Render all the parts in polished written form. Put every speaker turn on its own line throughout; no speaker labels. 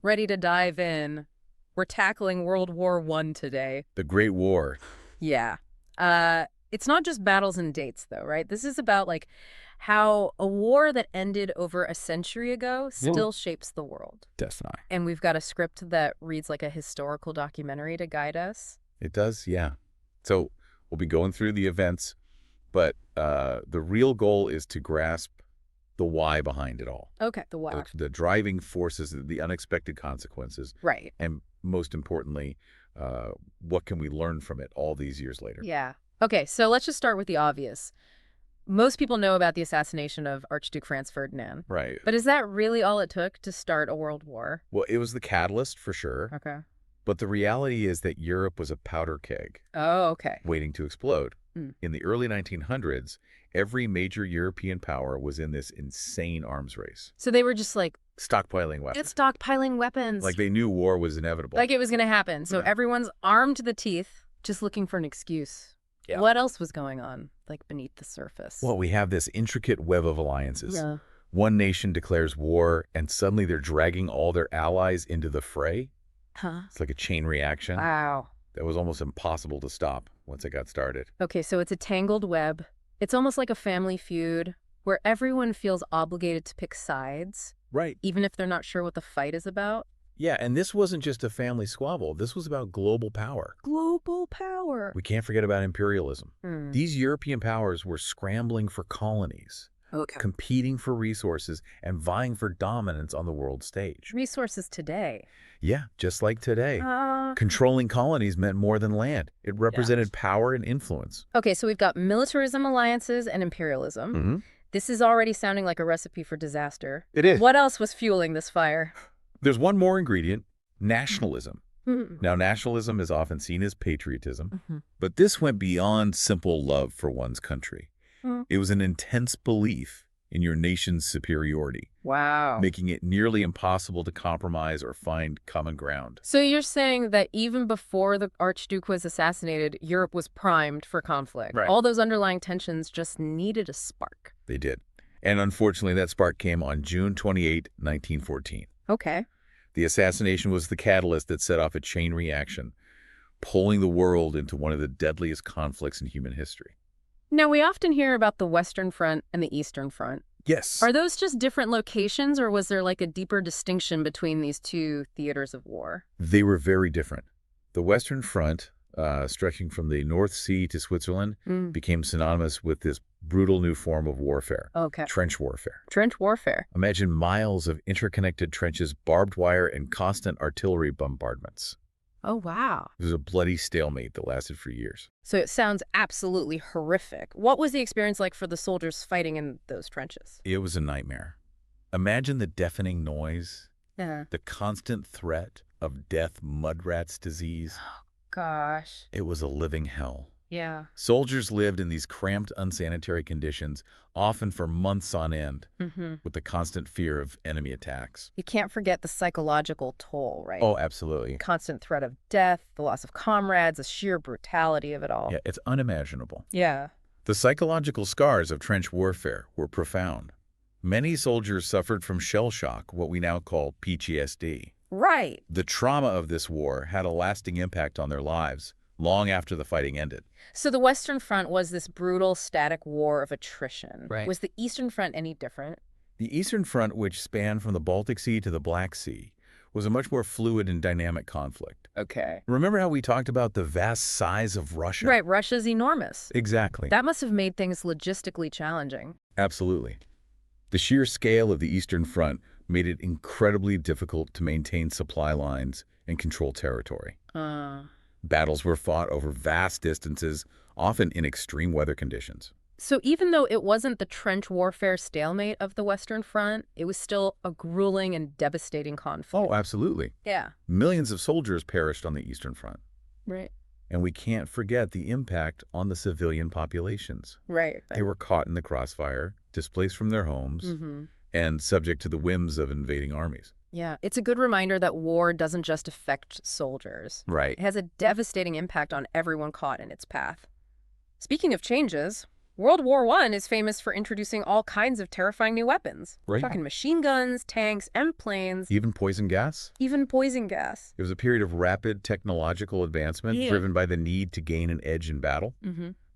Ready to dive in. We're tackling World War I today.
The Great War.
Yeah. It's not just battles and dates, though, right? This is about, like, how a war that ended over a century ago still shapes the world.
Definitely.
And we've got a script that reads like a historical documentary to guide us.
It does, yeah. So we'll be going through the events, but the real goal is to grasp the why behind it all.
Okay, the why.
The driving forces, the unexpected consequences,
Right.
and most importantly, what can we learn from it all these years later?
Yeah. Okay, so let's just start with the obvious. Most people know about the assassination of Archduke Franz Ferdinand.
Right.
But is that really all it took to start a world war?
Well, it was the catalyst for sure,
Okay.
but the reality is that Europe was a powder keg
Oh, okay.
waiting to explode.
Mm.
In the early 1900s, every major European power was in this insane arms race,
So they were just like,
stockpiling weapons.
it's stockpiling weapons.
Like they knew war was inevitable.
Like it was going to happen. So
Yeah.
everyone's armed to the teeth, just looking for an excuse.
Yeah.
What else was going on, like beneath the surface?
Well, we have this intricate web of alliances.
Yeah.
One nation declares war, and suddenly they're dragging all their allies into the fray.
Huh?
It's like a chain reaction
Wow.
that was almost impossible to stop once it got started.
Okay, so it's a tangled web. It's almost like a family feud where everyone feels obligated to pick sides,
Right.
even if they're not sure what the fight is about.
Yeah, and this wasn't just a family squabble. This was about global power.
Global power.
We can't forget about imperialism.
Hmm.
These European powers were scrambling for colonies,
Okay.
competing for resources, and vying for dominance on the world stage.
Resources today.
Yeah, just like today.
Uh,
Controlling colonies meant more than land. It represented power and influence.
okay, so we've got militarism, alliances, and imperialism.
Mm-hmm.
This is already sounding like a recipe for disaster.
It is.
What else was fueling this fire?
There's one more ingredient, nationalism.
Mm.
Now, nationalism is often seen as patriotism,
Mhm.
but this went beyond simple love for one's country.
Mm.
It was an intense belief in your nation's superiority,
Wow.
making it nearly impossible to compromise or find common ground.
So you're saying that even before the Archduke was assassinated, Europe was primed for conflict.
Right.
All those underlying tensions just needed a spark.
They did. And unfortunately, that spark came on June 28, 1914.
Okay.
The assassination was the catalyst that set off a chain reaction, pulling the world into one of the deadliest conflicts in human history.
Now, we often hear about the Western Front and the Eastern Front.
Yes.
Are those just different locations, or was there like a deeper distinction between these two theaters of war?
They were very different. The Western Front, stretching from the North Sea to Switzerland,
Mm.
became synonymous with this brutal new form of warfare,
Okay.
trench warfare.
Trench warfare.
Imagine miles of interconnected trenches, barbed wire, and constant artillery bombardments.
Oh, wow.
It was a bloody stalemate that lasted for years.
So it sounds absolutely horrific. What was the experience like for the soldiers fighting in those trenches?
It was a nightmare. Imagine the deafening noise,
Yeah.
the constant threat of death, mud rats disease.
Gosh.
It was a living hell.
Yeah.
Soldiers lived in these cramped, unsanitary conditions, often for months on end,
Mm-hmm.
with the constant fear of enemy attacks.
You can't forget the psychological toll, right?
Oh, absolutely.
Constant threat of death, the loss of comrades, the sheer brutality of it all.
Yeah, it's unimaginable.
Yeah.
The psychological scars of trench warfare were profound. Many soldiers suffered from shell shock, what we now call PTSD.
Right.
The trauma of this war had a lasting impact on their lives long after the fighting ended.
So the Western Front was this brutal, static war of attrition.
Right.
Was the Eastern Front any different?
The Eastern Front, which spanned from the Baltic Sea to the Black Sea, was a much more fluid and dynamic conflict.
Okay.
Remember how we talked about the vast size of Russia?
Right, Russia's enormous.
Exactly.
That must have made things logistically challenging.
Absolutely. The sheer scale of the Eastern Front made it incredibly difficult to maintain supply lines and control territory. Battles were fought over vast distances, often in extreme weather conditions.
So even though it wasn't the trench warfare stalemate of the Western Front, it was still a grueling and devastating conflict.
Oh, absolutely.
Yeah.
Millions of soldiers perished on the Eastern Front.
Right.
And we can't forget the impact on the civilian populations.
Right.
They were caught in the crossfire, displaced from their homes,
Mm-hmm.
and subject to the whims of invading armies.
Yeah. It's a good reminder that war doesn't just affect soldiers.
Right.
It has a devastating impact on everyone caught in its path. Speaking of changes, World War I is famous for introducing all kinds of terrifying new weapons.
Right.
We're talking machine guns, tanks, and planes.
Even poison gas?
Even poison gas.
It was a period of rapid technological advancement driven by the need to gain an edge in battle.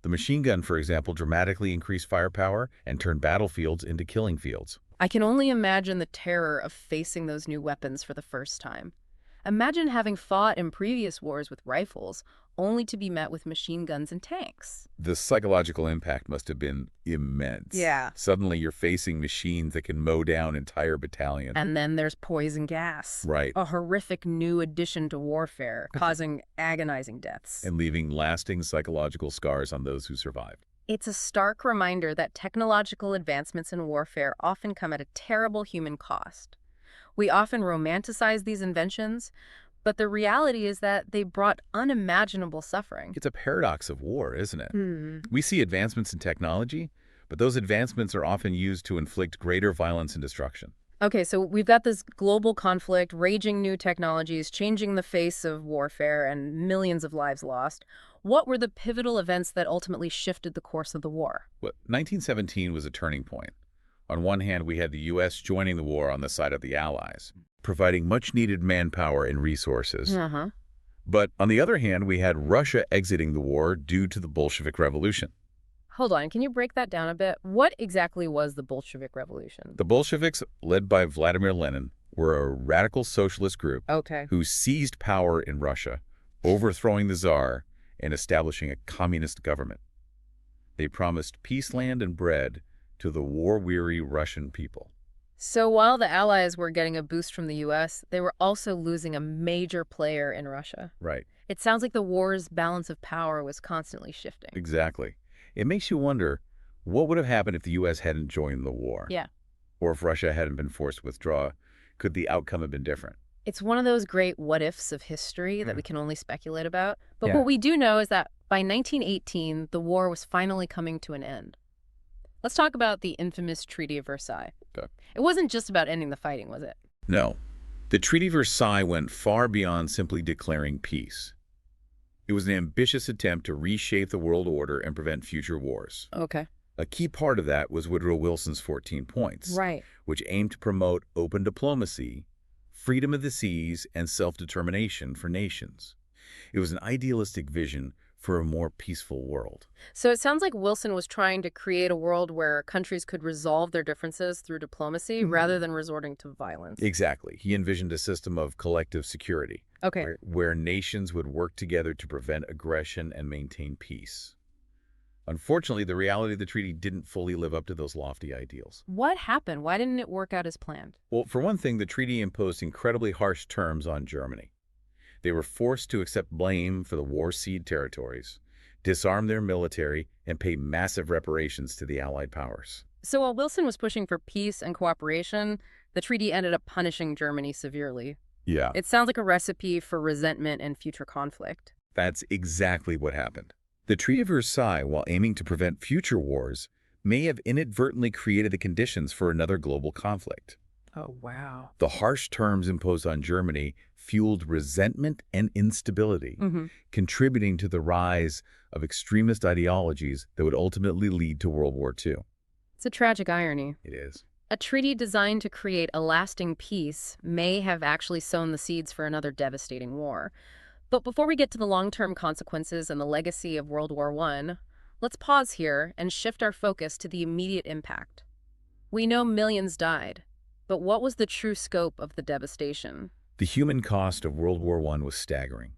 The machine gun, for example, dramatically increased firepower and turned battlefields into killing fields.
I can only imagine the terror of facing those new weapons for the first time. Imagine having fought in previous wars with rifles, only to be met with machine guns and tanks.
The psychological impact must have been immense.
Yeah.
Suddenly you're facing machines that can mow down entire battalions.
And then there's poison gas.
Right.
A horrific new addition to warfare, causing agonizing deaths.
And leaving lasting psychological scars on those who survived.
It's a stark reminder that technological advancements in warfare often come at a terrible human cost. We often romanticize these inventions, but the reality is that they brought unimaginable suffering.
It's a paradox of war, isn't it? We see advancements in technology, but those advancements are often used to inflict greater violence and destruction.
Okay, so we've got this global conflict, raging new technologies, changing the face of warfare, and millions of lives lost. What were the pivotal events that ultimately shifted the course of the war?
Well, 1917 was a turning point. On one hand, we had the U.S. joining the war on the side of the Allies, providing much-needed manpower and resources. But on the other hand, we had Russia exiting the war due to the Bolshevik Revolution.
Hold on, can you break that down a bit? What exactly was the Bolshevik Revolution?
The Bolsheviks, led by Vladimir Lenin, were a radical socialist group who seized power in Russia, overthrowing the Tsar and establishing a communist government. They promised peace, land, and bread to the war-weary Russian people.
So while the Allies were getting a boost from the U.S., they were also losing a major player in Russia.
Right.
It sounds like the war's balance of power was constantly shifting.
Exactly. It makes you wonder, what would have happened if the U.S. hadn't joined the war?
Yeah.
Or if Russia hadn't been forced to withdraw? Could the outcome have been different?
It's one of those great what-ifs of history that we can only speculate about. But what we do know is that by 1918, the war was finally coming to an end. Let's talk about the infamous Treaty of Versailles.
Okay.
It wasn't just about ending the fighting, was it?
No. The Treaty of Versailles went far beyond simply declaring peace. It was an ambitious attempt to reshape the world order and prevent future wars.
Okay.
A key part of that was Woodrow Wilson's 14 points, which aimed to promote open diplomacy, freedom of the seas, and self-determination for nations. It was an idealistic vision for a more peaceful world.
So it sounds like Wilson was trying to create a world where countries could resolve their differences through diplomacy rather than resorting to violence.
Exactly. He envisioned a system of collective security, where nations would work together to prevent aggression and maintain peace. Unfortunately, the reality of the treaty didn't fully live up to those lofty ideals.
What happened? Why didn't it work out as planned?
Well, for one thing, the treaty imposed incredibly harsh terms on Germany. They were forced to accept blame for the war-seed territories, disarm their military, and pay massive reparations to the Allied powers.
So while Wilson was pushing for peace and cooperation, the treaty ended up punishing Germany severely.
Yeah.
It sounds like a recipe for resentment and future conflict.
That's exactly what happened. The Treaty of Versailles, while aiming to prevent future wars, may have inadvertently created the conditions for another global conflict.
Oh, wow.
The harsh terms imposed on Germany fueled resentment and instability, contributing to the rise of extremist ideologies that would ultimately lead to World War II.
It's a tragic irony.
It is.
A treaty designed to create a lasting peace may have actually sown the seeds for another devastating war. But before we get to the long-term consequences and the legacy of World War I, let's pause here and shift our focus to the immediate impact. We know millions died, but what was the true scope of the devastation?
The human cost of World War I was staggering.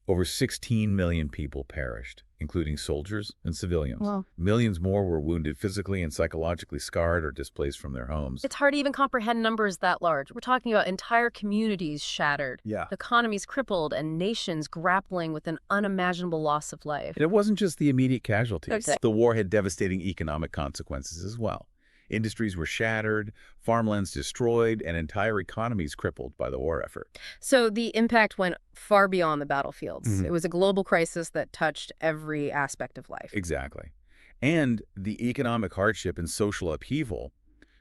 Over 16 million people perished, including soldiers and civilians.
Wow.
Millions more were wounded physically and psychologically scarred or displaced from their homes.
It's hard to even comprehend numbers that large. We're talking about entire communities shattered, economies crippled, and nations grappling with an unimaginable loss of life.
And it wasn't just the immediate casualties.
Okay.
The war had devastating economic consequences as well. Industries were shattered, farmlands destroyed, and entire economies crippled by the war effort.
So the impact went far beyond the battlefields. It was a global crisis that touched every aspect of life.
Exactly. And the economic hardship and social upheaval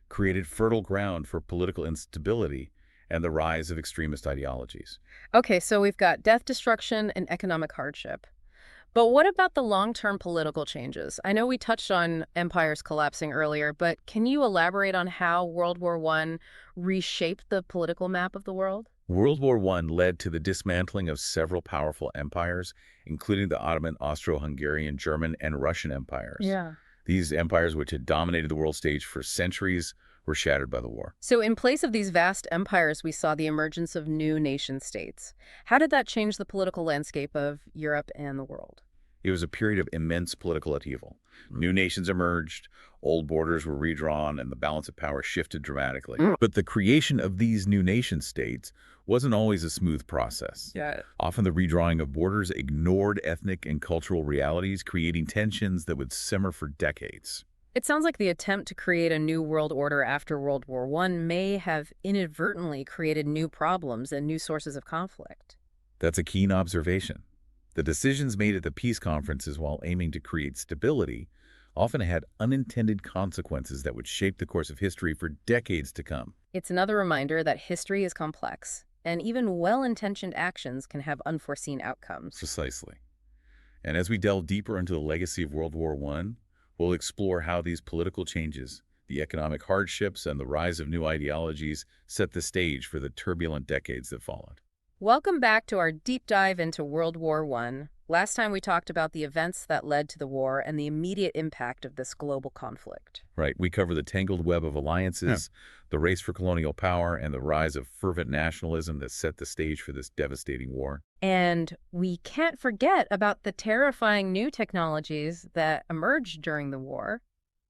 created fertile ground for political instability and the rise of extremist ideologies.
Okay, so we've got death, destruction, and economic hardship. But what about the long-term political changes? I know we touched on empires collapsing earlier, but can you elaborate on how World War I reshaped the political map of the world?
World War I led to the dismantling of several powerful empires, including the Ottoman, Austro-Hungarian, German, and Russian empires.
Yeah.
These empires, which had dominated the world stage for centuries, were shattered by the war.
So in place of these vast empires, we saw the emergence of new nation-states. How did that change the political landscape of Europe and the world?
It was a period of immense political upheaval. New nations emerged, old borders were redrawn, and the balance of power shifted dramatically. But the creation of these new nation-states wasn't always a smooth process.
Yeah.
Often the redrawing of borders ignored ethnic and cultural realities, creating tensions that would simmer for decades.
It sounds like the attempt to create a new world order after World War I may have inadvertently created new problems and new sources of conflict.
That's a keen observation. The decisions made at the peace conferences while aiming to create stability often had unintended consequences that would shape the course of history for decades to come.
It's another reminder that history is complex, and even well-intentioned actions can have unforeseen outcomes.
Precisely. And as we delve deeper into the legacy of World War I, we'll explore how these political changes, the economic hardships, and the rise of new ideologies set the stage for the turbulent decades that followed.
Welcome back to our deep dive into World War I. Last time we talked about the events that led to the war and the immediate impact of this global conflict.
Right. We cover the tangled web of alliances, the race for colonial power, and the rise of fervent nationalism that set the stage for this devastating war.
And we can't forget about the terrifying new technologies that emerged during the war.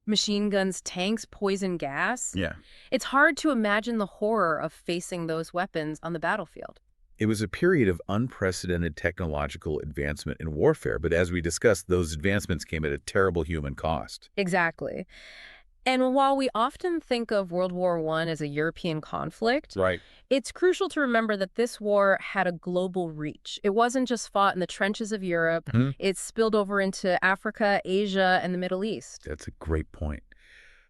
Machine guns, tanks, poison gas.
Yeah.
It's hard to imagine the horror of facing those weapons on the battlefield.
It was a period of unprecedented technological advancement in warfare, but as we discussed, those advancements came at a terrible human cost.
Exactly. And while we often think of World War I as a European conflict,
Right.
it's crucial to remember that this war had a global reach. It wasn't just fought in the trenches of Europe. It spilled over into Africa, Asia, and the Middle East.
That's a great point.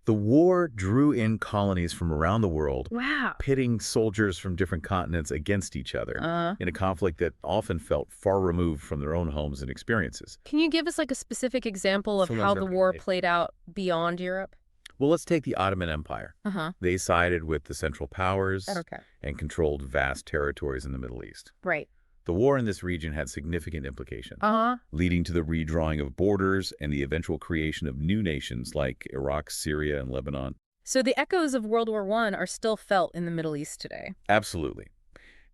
The war drew in colonies from around the world,
Wow.
pitting soldiers from different continents against each other in a conflict that often felt far removed from their own homes and experiences.
Can you give us like a specific example of how the war played out beyond Europe?
Well, let's take the Ottoman Empire.
Uh-huh.
They sided with the Central Powers
Okay.
and controlled vast territories in the Middle East.
Right.
The war in this region had significant implications,
Uh-huh.
leading to the redrawing of borders and the eventual creation of new nations like Iraq, Syria, and Lebanon.
So the echoes of World War I are still felt in the Middle East today.
Absolutely.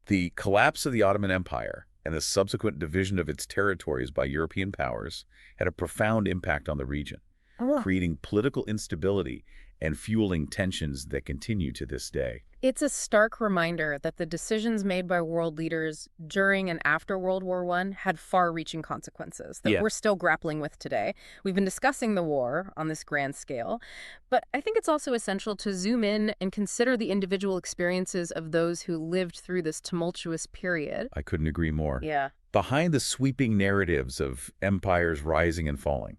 The collapse of the Ottoman Empire and the subsequent division of its territories by European powers had a profound impact on the region, creating political instability and fueling tensions that continue to this day.
It's a stark reminder that the decisions made by world leaders during and after World War I had far-reaching consequences that we're still grappling with today. We've been discussing the war on this grand scale, but I think it's also essential to zoom in and consider the individual experiences of those who lived through this tumultuous period.
I couldn't agree more.
Yeah.
Behind the sweeping narratives of empires rising and falling,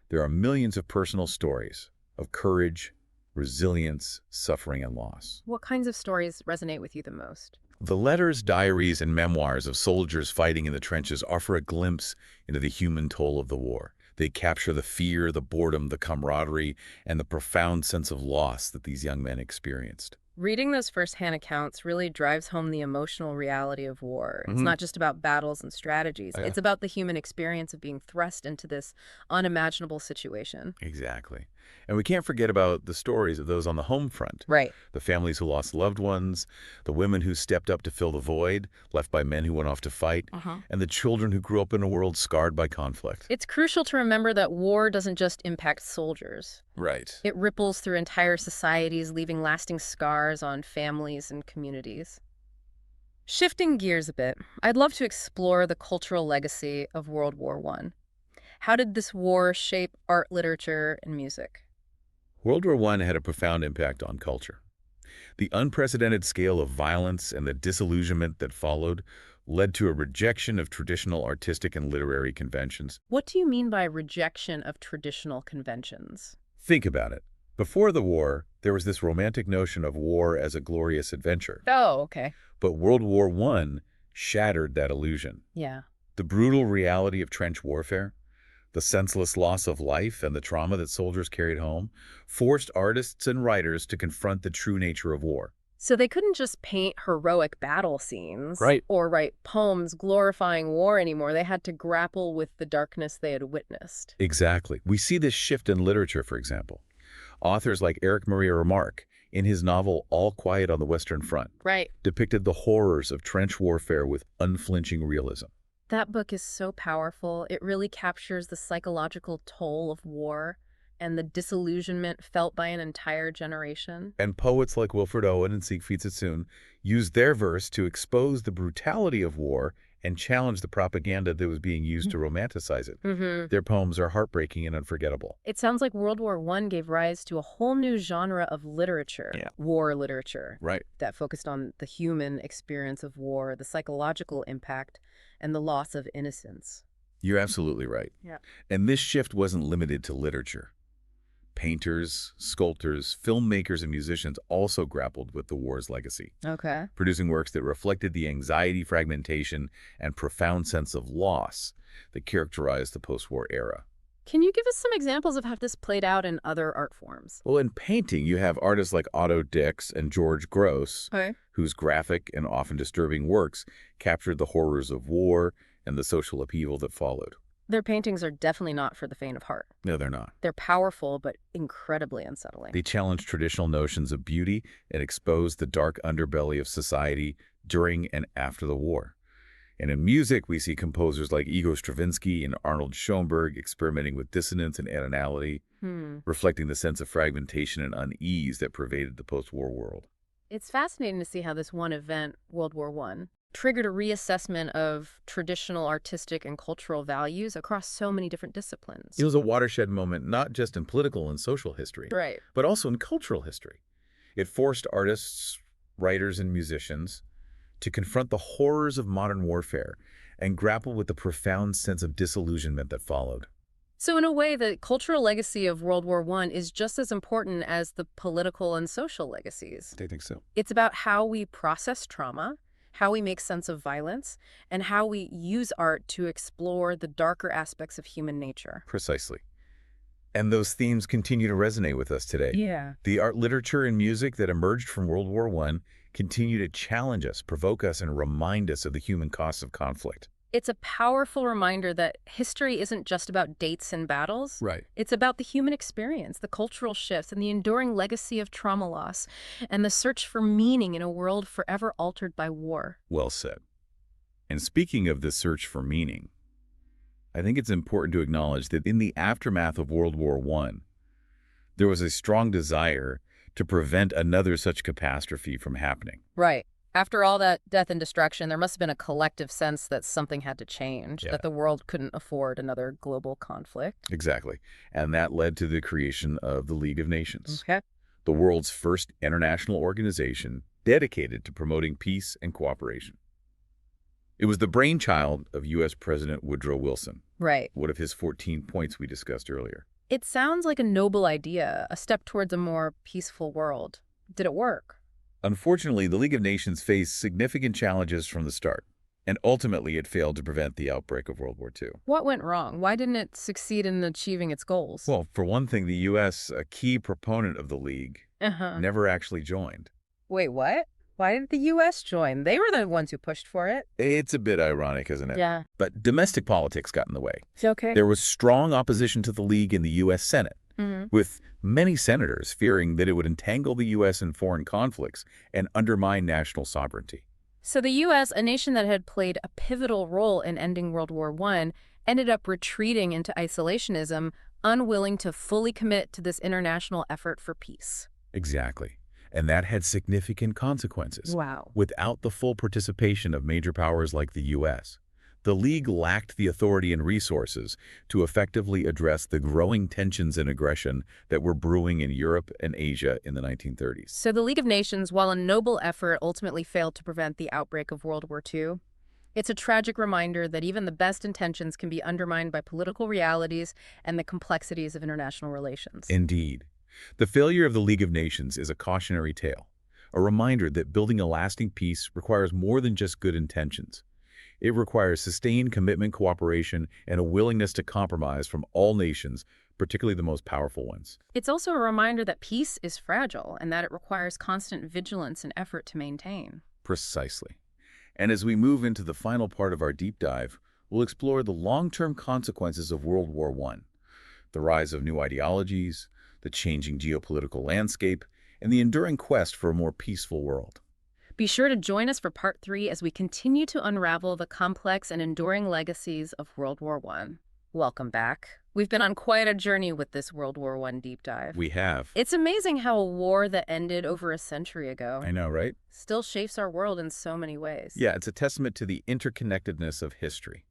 there are millions of personal stories of courage, resilience, suffering, and loss.
What kinds of stories resonate with you the most?
The letters, diaries, and memoirs of soldiers fighting in the trenches offer a glimpse into the human toll of the war. They capture the fear, the boredom, the camaraderie, and the profound sense of loss that these young men experienced.
Reading those firsthand accounts really drives home the emotional reality of war. It's not just about battles and strategies. It's about the human experience of being thrust into this unimaginable situation.
Exactly. And we can't forget about the stories of those on the home front.
Right.
The families who lost loved ones, the women who stepped up to fill the void left by men who went off to fight, and the children who grew up in a world scarred by conflict.
It's crucial to remember that war doesn't just impact soldiers.
Right.
It ripples through entire societies, leaving lasting scars on families and communities. Shifting gears a bit, I'd love to explore the cultural legacy of World War I. How did this war shape art, literature, and music?
World War I had a profound impact on culture. The unprecedented scale of violence and the disillusionment that followed led to a rejection of traditional artistic and literary conventions.
What do you mean by rejection of traditional conventions?
Think about it. Before the war, there was this romantic notion of war as a glorious adventure.
Oh, okay.
But World War I shattered that illusion.
Yeah.
The brutal reality of trench warfare, the senseless loss of life and the trauma that soldiers carried home, forced artists and writers to confront the true nature of war.
So they couldn't just paint heroic battle scenes
Right.
or write poems glorifying war anymore. They had to grapple with the darkness they had witnessed.
Exactly. We see this shift in literature, for example. Authors like Erich Maria Remarque, in his novel All Quiet on the Western Front,
Right.
depicted the horrors of trench warfare with unflinching realism.
That book is so powerful. It really captures the psychological toll of war and the disillusionment felt by an entire generation.
And poets like Wilfred Owen and Siegfried Sassoon used their verse to expose the brutality of war and challenge the propaganda that was being used to romanticize it. Their poems are heartbreaking and unforgettable.
It sounds like World War I gave rise to a whole new genre of literature,
Yeah.
war literature,
Right.
that focused on the human experience of war, the psychological impact, and the loss of innocence.
You're absolutely right.
Yeah.
And this shift wasn't limited to literature. Painters, sculptors, filmmakers, and musicians also grappled with the war's legacy,
Okay.
producing works that reflected the anxiety, fragmentation, and profound sense of loss that characterized the post-war era.
Can you give us some examples of how this played out in other art forms?
Well, in painting, you have artists like Otto Dix and George Grosz,
Okay.
whose graphic and often disturbing works captured the horrors of war and the social upheaval that followed.
Their paintings are definitely not for the faint of heart.
No, they're not.
They're powerful, but incredibly unsettling.
They challenge traditional notions of beauty and expose the dark underbelly of society during and after the war. And in music, we see composers like Igor Stravinsky and Arnold Schoenberg experimenting with dissonance and atonality, reflecting the sense of fragmentation and unease that pervaded the post-war world.
It's fascinating to see how this one event, World War I, triggered a reassessment of traditional artistic and cultural values across so many different disciplines.
It was a watershed moment not just in political and social history,
Right.
but also in cultural history. It forced artists, writers, and musicians to confront the horrors of modern warfare and grapple with the profound sense of disillusionment that followed.
So in a way, the cultural legacy of World War I is just as important as the political and social legacies.
I think so.
It's about how we process trauma, how we make sense of violence, and how we use art to explore the darker aspects of human nature.
Precisely. And those themes continue to resonate with us today.
Yeah.
The art, literature, and music that emerged from World War I continue to challenge us, provoke us, and remind us of the human costs of conflict.
It's a powerful reminder that history isn't just about dates and battles.
Right.
It's about the human experience, the cultural shifts, and the enduring legacy of trauma loss, and the search for meaning in a world forever altered by war.
Well said. And speaking of the search for meaning, I think it's important to acknowledge that in the aftermath of World War I, there was a strong desire to prevent another such catastrophe from happening.
Right. After all that death and destruction, there must have been a collective sense that something had to change,
Yeah.
that the world couldn't afford another global conflict.
Exactly. And that led to the creation of the League of Nations,
Okay.
the world's first international organization dedicated to promoting peace and cooperation. It was the brainchild of U.S. President Woodrow Wilson,
Right.
one of his 14 points we discussed earlier.
It sounds like a noble idea, a step towards a more peaceful world. Did it work?
Unfortunately, the League of Nations faced significant challenges from the start, and ultimately it failed to prevent the outbreak of World War II.
What went wrong? Why didn't it succeed in achieving its goals?
Well, for one thing, the U.S., a key proponent of the League, never actually joined.
Wait, what? Why didn't the U.S. join? They were the ones who pushed for it.
It's a bit ironic, isn't it?
Yeah.
But domestic politics got in the way.
Okay.
There was strong opposition to the League in the U.S. Senate, with many senators fearing that it would entangle the U.S. in foreign conflicts and undermine national sovereignty.
So the U.S., a nation that had played a pivotal role in ending World War I, ended up retreating into isolationism, unwilling to fully commit to this international effort for peace.
Exactly. And that had significant consequences.
Wow.
Without the full participation of major powers like the U.S., the League lacked the authority and resources to effectively address the growing tensions and aggression that were brewing in Europe and Asia in the 1930s.
So the League of Nations, while a noble effort, ultimately failed to prevent the outbreak of World War II. It's a tragic reminder that even the best intentions can be undermined by political realities and the complexities of international relations.
Indeed. The failure of the League of Nations is a cautionary tale, a reminder that building a lasting peace requires more than just good intentions. It requires sustained commitment, cooperation, and a willingness to compromise from all nations, particularly the most powerful ones.
It's also a reminder that peace is fragile and that it requires constant vigilance and effort to maintain.
Precisely. And as we move into the final part of our deep dive, we'll explore the long-term consequences of World War I, the rise of new ideologies, the changing geopolitical landscape, and the enduring quest for a more peaceful world.
Be sure to join us for part 3 as we continue to unravel the complex and enduring legacies of World War I. Welcome back. We've been on quite a journey with this World War I deep dive.
We have.
It's amazing how a war that ended over a century ago
I know, right?
still shapes our world in so many ways.
Yeah, it's a testament to the interconnectedness of history.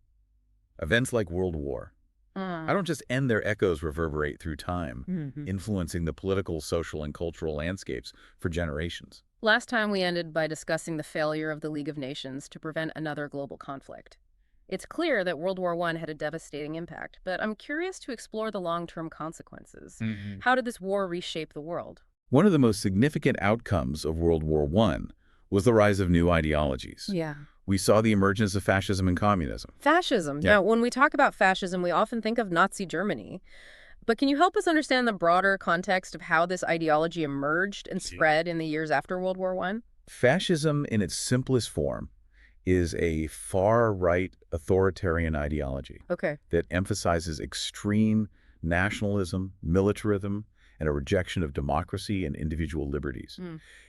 Events like World War. I don't just end, their echoes reverberate through time, influencing the political, social, and cultural landscapes for generations.
Last time we ended by discussing the failure of the League of Nations to prevent another global conflict. It's clear that World War I had a devastating impact, but I'm curious to explore the long-term consequences. How did this war reshape the world?
One of the most significant outcomes of World War I was the rise of new ideologies.
Yeah.
We saw the emergence of fascism and communism.
Fascism.
Yeah.
Now, when we talk about fascism, we often think of Nazi Germany. But can you help us understand the broader context of how this ideology emerged and spread in the years after World War I?
Fascism, in its simplest form, is a far-right authoritarian ideology
Okay.
that emphasizes extreme nationalism, militarism, and a rejection of democracy and individual liberties.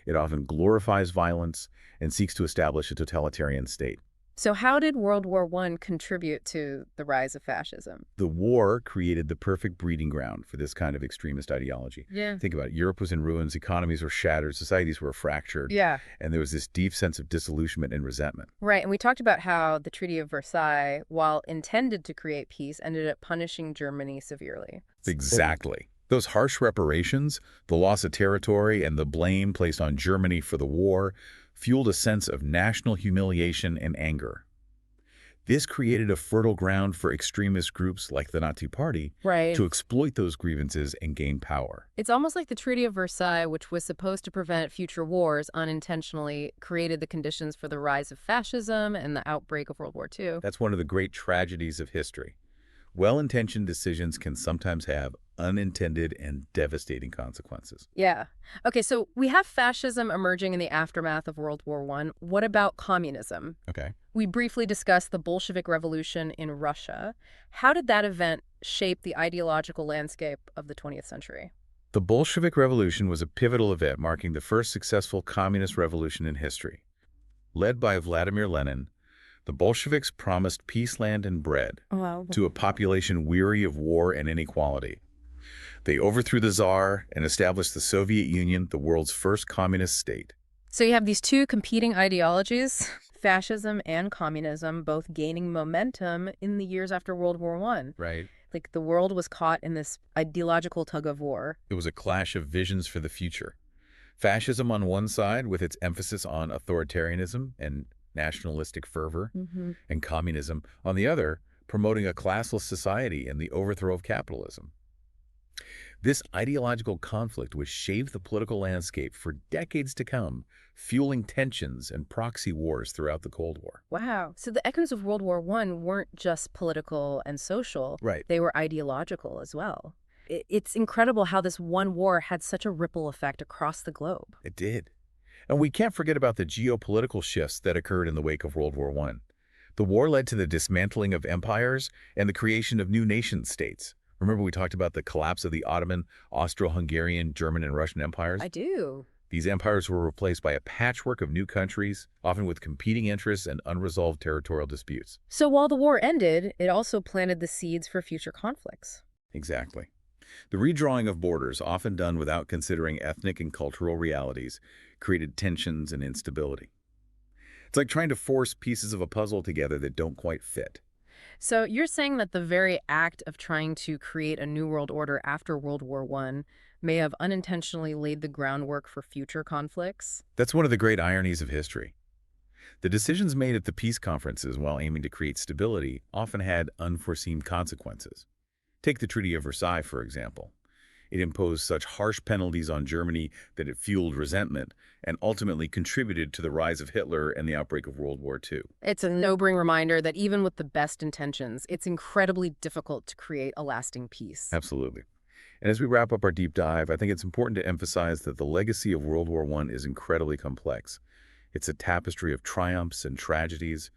It often glorifies violence and seeks to establish a totalitarian state.
So how did World War I contribute to the rise of fascism?
The war created the perfect breeding ground for this kind of extremist ideology.
Yeah.
Think about it. Europe was in ruins, economies were shattered, societies were fractured,
Yeah.
and there was this deep sense of disillusionment and resentment.
Right, and we talked about how the Treaty of Versailles, while intended to create peace, ended up punishing Germany severely.
Exactly. Those harsh reparations, the loss of territory, and the blame placed on Germany for the war fueled a sense of national humiliation and anger. This created a fertile ground for extremist groups like the Nazi Party
Right.
to exploit those grievances and gain power.
It's almost like the Treaty of Versailles, which was supposed to prevent future wars, unintentionally created the conditions for the rise of fascism and the outbreak of World War II.
That's one of the great tragedies of history. Well-intentioned decisions can sometimes have unintended and devastating consequences.
Yeah. Okay, so we have fascism emerging in the aftermath of World War I. What about communism?
Okay.
We briefly discussed the Bolshevik Revolution in Russia. How did that event shape the ideological landscape of the 20th century?
The Bolshevik Revolution was a pivotal event marking the first successful communist revolution in history. Led by Vladimir Lenin, the Bolsheviks promised peace, land, and bread to a population weary of war and inequality. They overthrew the Tsar and established the Soviet Union, the world's first communist state.
So you have these two competing ideologies, fascism and communism, both gaining momentum in the years after World War I.
Right.
Like the world was caught in this ideological tug of war.
It was a clash of visions for the future. Fascism on one side, with its emphasis on authoritarianism and nationalistic fervor, and communism on the other, promoting a classless society and the overthrow of capitalism. This ideological conflict would shape the political landscape for decades to come, fueling tensions and proxy wars throughout the Cold War.
Wow. So the echoes of World War I weren't just political and social.
Right.
They were ideological as well. It's incredible how this one war had such a ripple effect across the globe.
It did. And we can't forget about the geopolitical shifts that occurred in the wake of World War I. The war led to the dismantling of empires and the creation of new nation-states. Remember we talked about the collapse of the Ottoman, Austro-Hungarian, German, and Russian empires?
I do.
These empires were replaced by a patchwork of new countries, often with competing interests and unresolved territorial disputes.
So while the war ended, it also planted the seeds for future conflicts.
Exactly. The redrawing of borders, often done without considering ethnic and cultural realities, created tensions and instability. It's like trying to force pieces of a puzzle together that don't quite fit.
So you're saying that the very act of trying to create a new world order after World War I may have unintentionally laid the groundwork for future conflicts?
That's one of the great ironies of history. The decisions made at the peace conferences while aiming to create stability often had unforeseen consequences. Take the Treaty of Versailles, for example. It imposed such harsh penalties on Germany that it fueled resentment and ultimately contributed to the rise of Hitler and the outbreak of World War II.
It's a sobering reminder that even with the best intentions, it's incredibly difficult to create a lasting peace.
Absolutely. And as we wrap up our deep dive, I think it's important to emphasize that the legacy of World War I is incredibly complex. It's a tapestry of triumphs and tragedies,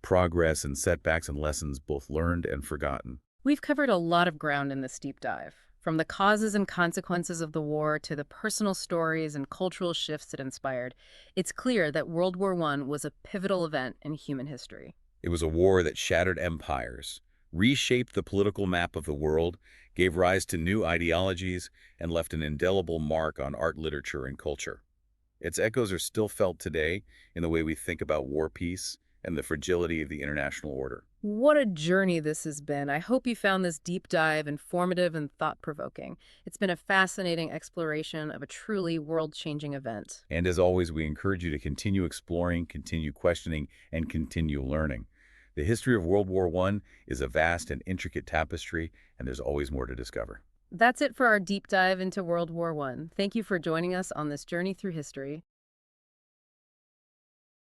progress and setbacks and lessons both learned and forgotten.
We've covered a lot of ground in this deep dive, from the causes and consequences of the war to the personal stories and cultural shifts it inspired. It's clear that World War I was a pivotal event in human history.
It was a war that shattered empires, reshaped the political map of the world, gave rise to new ideologies, and left an indelible mark on art, literature, and culture. Its echoes are still felt today in the way we think about war, peace, and the fragility of the international order.
What a journey this has been. I hope you found this deep dive informative and thought-provoking. It's been a fascinating exploration of a truly world-changing event.
And as always, we encourage you to continue exploring, continue questioning, and continue learning. The history of World War I is a vast and intricate tapestry, and there's always more to discover.
That's it for our deep dive into World War I. Thank you for joining us on this journey through history.